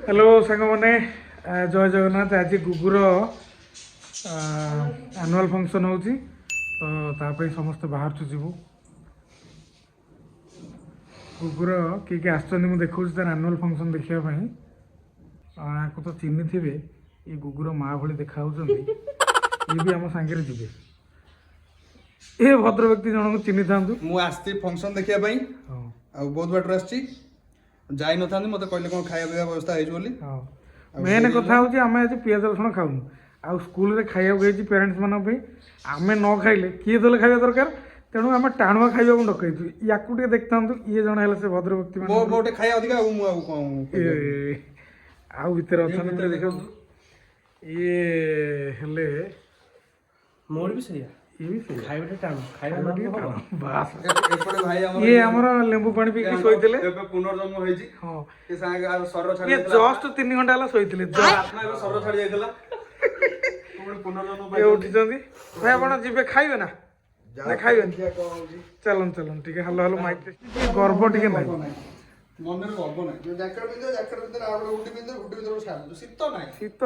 Hello सांग मैंने जय जगन्नाथ। आज गुगुर एनुअल फंक्शन हो तो समस्त बाहर जीवु गुगुर किए आसुँच देखा तार एनुअल फंक्शन देखापी आपको तो चिन्ह थे ये गुगुर माँ भली देखा ये भी आम सांगे जी ये भद्र व्यक्ति जन को चिन्ह था मुझे फंक्शन देखापी बहुत बाटर आसी जाई न था मत कहले कौन खाया पीवा व्यवस्था है मेन कथा हूँ आम आज पिज रसुण खाऊन आ स्कूल खाया पेरेन्ट्स मान आम न खाइले किए तो खाଇବା दरकार तेणु आम टाणुआ खाइबा डकईचु या देखता ये जन है से भद्र व्यक्ति खाया अधिका आउ भितर अच्छा देख ये हेले मोर भी सही ये भी सही खाइबा टाण खाइबा बास एपटे भाई हमर ये हमर लेंबू पानी पी के सोइतले एबे पुनर्जन्म होई छी हां के संग आ शरीर छाड़ ये जस्ट 3 घंटा ला सोइतले आत्मा एबे शरीर छाड़ जाइतला पुन पुनर्जन्म ये उठी जंदी भाई आपण जिबे खाइबे ना ना खाइबे चलन चलन ठीक है हेलो हेलो माइक गर्व ठीक है नहीं मन रे गर्व नहीं जो जैकेट बिंदर आ उठी बिंदर छाड़ शीत नहीं शीत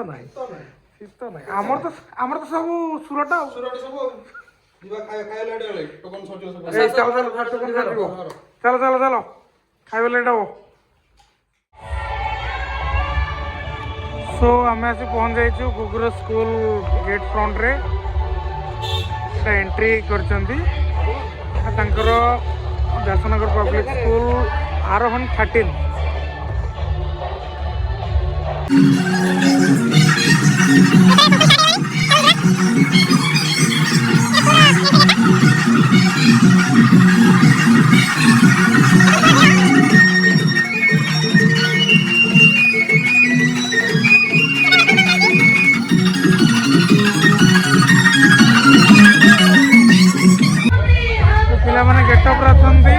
नहीं हमर तो सब सुरटा सब दिवा खाया लेट गले टोकन सोचो सब ए चलो चलो चलो खाइबे लेट हो सो आम आसी पहुँच जाइए गुगुर स्कूल गेट फ्रंट रे एंट्री करचंदी व्यासनगर पब्लिक स्कूल आरोहन 13 पिला माने गेटअप रखंती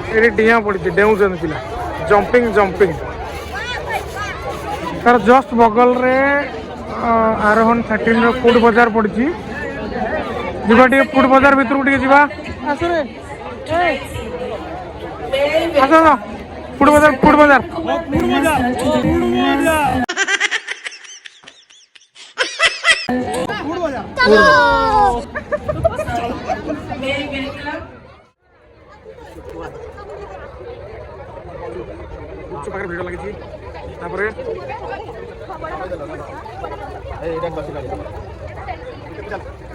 ये डिया पड़ी डेउन पिला जंपिंग तार जस्ट बगल रे आरोहन 13 फूड बाजार पड़ी जीवा टे फूड बाजार भीतर टे जीवा आस रे आस फूड बाजार पाखे भिड़ लगी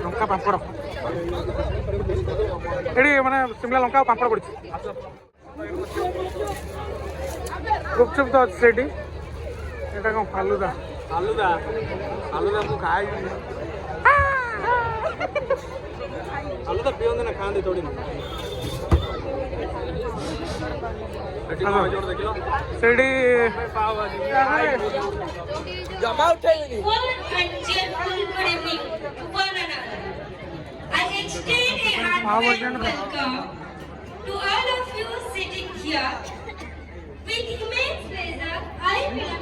लंका पापड़ ये मैंने शिमला लंका पापड़ पड़ी गुपचुप तो अच्छे कौन फालुदा फालुदा फालुदा मुझे खाई फालुदा पिंदे ना खाते थोड़ी ସେଇଠି Full and cheerful good evening to one another. I extend a heartfelt welcome to all of you sitting here. With immense pleasure, I will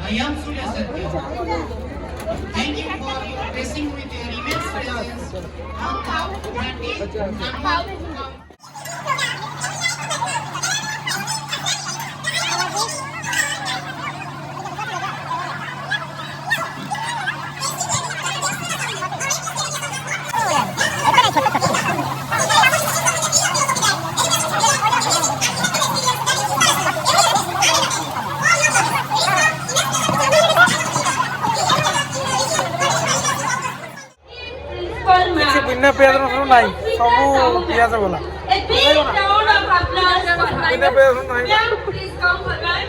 I am Surya Satya. Thank you for your blessing with your immense presence. Now, practice and କିଛି ବିନା ପିଆଜ ରସୁଣ ନାହିଁ, ସବୁ ପିଆଜ ଗଲା। A big round of applause for my ବିନା ପିଆଜ ରସୁଣ ନାହିଁ। Ma'am, please come forward.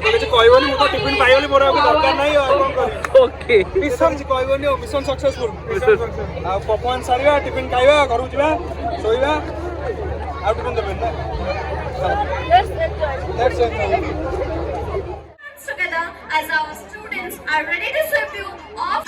କିଛି କହିବନି, ମୁଁ ତ ଟିଫିନ୍ ପାଇଗଲି, ମୋର ଆଉ ଦରକାର ନାହିଁ, ଆଉ କ'ଣ କରିବି? ଓକେ ମିଶନ କିଛି କହିବନି, ଆଉ ମିଶନ ସକ୍ସେସଫୁଲ। ଆଉ ପପକର୍ନ ସାରିବା, ଟିଫିନ୍ ଖାଇବା, ଘରକୁ ଯିବା, ଶୋଇବା, ଆଉ ଟିଫିନ୍ ଦେବେନି ନା। Let's enjoy. Together as our students are ready to serve you off.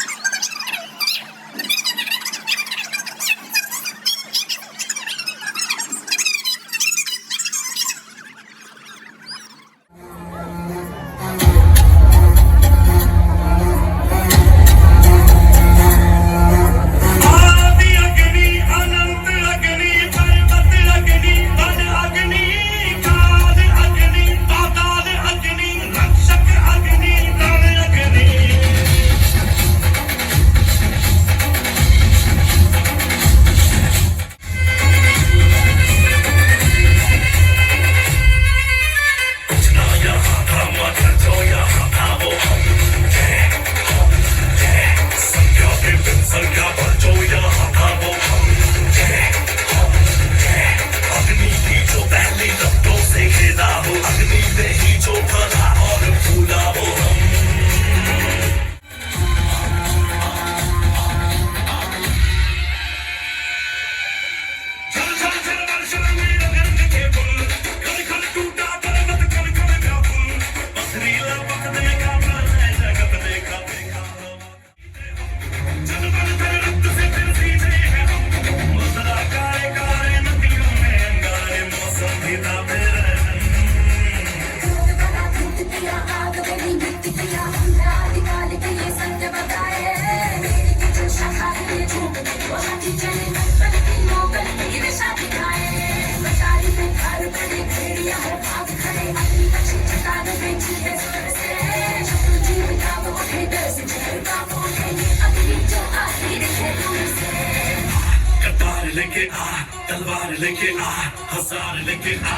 लेके आ तलवार लेके आ हसार लेके आ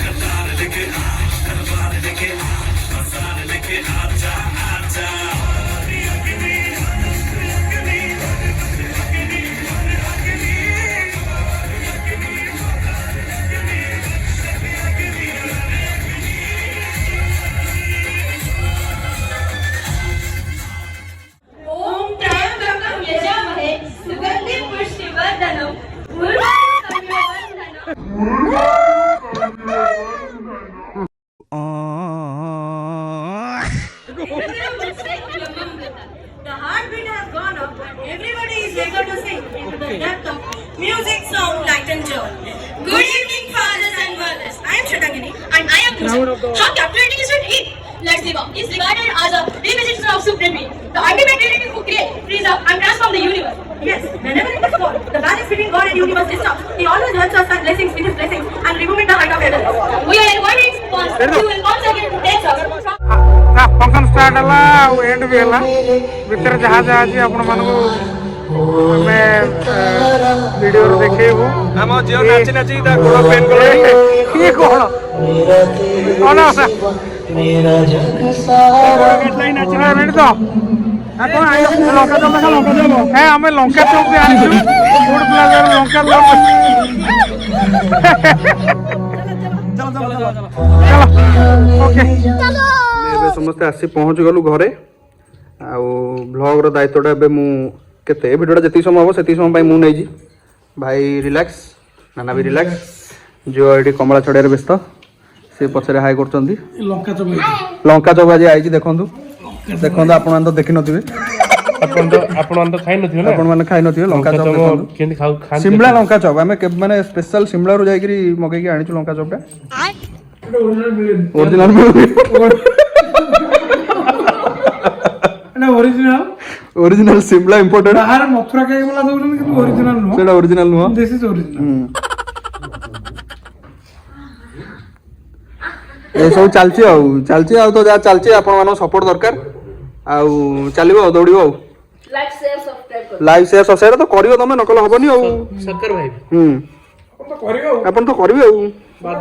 कतार लेके आ तलवार लेके आ हसार लेके आजा आजा The heartbeat has gone up and everybody is eager to sing into the depth of music, sound, light and joy. Good evening, fathers and mothers. I am Shatangini and I am Musa. How captivating is your dream? Lord Shiva is regarded as a representative of Supreme Being, the ultimate deity who creates, frees up and transforms the universe. Yes, whenever it is God, the balance between God and universe is disturbed. He always helps us and blessings with his blessings and removing the height of heaven. We are inviting once, you will once again take us from function start है ଆଉ and भी है ଭିତରେ ଯାହା ଯାହା ଅଛି ଆପଣମାନଙ୍କୁ ଆମେ ଭିଡ଼ିଓରେ ଦେଖେଇବୁ। ଆମ ଝିଅ ନାଚି ନାଚି ତା ଗୋଡ଼ ପେନ୍ କଲାଣି। କିଏ କଣ କଣ ରେଡ଼ି ତ ଆପଣ ଲଙ୍କା ଚପ ଲଙ୍କା ଚପ ହେ ଆମେ ଲଙ୍କା ଚପ ବି ଆଣିଛୁ ଫୁଡ୍ ପ୍ଲାଜାରୁ ଲଙ୍କା ଚପ। ଓକେ ଏବେ ସମସ୍ତେ ଆସି ପହଞ୍ଚି ଗଲୁ ଘରେ। आउ ब्लॉग रो दायित्वटा एबे मु केते वीडियोटा जति समय हो सेति समय मु नै जी भाई रिलैक्स नाना भी रिलैक्स जो एटी कमला छड़िया व्यस्त से पछरे हाई करछंती लंका चौक आज आई देखंतु देखंतु आपण तो देखि नथिबे ଆପଣ ତ ଖାଇ ନଥିବେ ନା आपण माने खाइ नथिबे लंका चौक देखंतु କେମିତି ଖାଆନ୍ତି शिमला लंका चौक आमे माने स्पेशल शिमला रो जाई करी मगै के आनिछु लंका चौकटा ओरिजिनल ओरिजिनल शिमला इंपोर्टेड बाहर मथुरा केक वाला दउछन कि ओरिजिनल नो सेटा original no this is original ए सब चलची तो जा चलची आपण मानो सपोर्ट दरकार आउ चलिबो दौड़िबो Like, share, subscribe करो. लाइव शेयर सब्सक्राइब तो करियो तमे नकल हबनी आउ ଶଙ୍କର भाई तो करियो आपण तो करबे आउ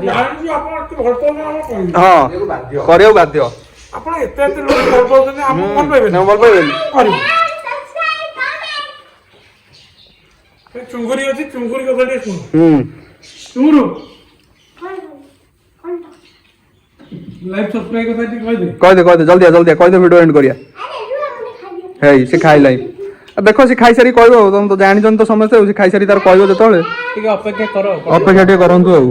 जानि जो आपण एते भल पाउन हम कहि हां करियो बाध्य आपण एते एते लोग भल पाउन हम कोन पाइबे न बोल पाइबे करियो चुंगुरी अछि चुंगुरी कथा टे सुन सुनो लाइव सब्सक्राइब कथा टे कहि दे जल्दी कह दे वीडियो एंड करिया हे से खाइ लाई देखो से खाइ सारी कहबो तुम तो जानि जन तो समझते हो से खाइ सारी तार कहबो जतले ଟିକେ ଅପେକ୍ଷା କର अपेक्षा टे करंतु आउ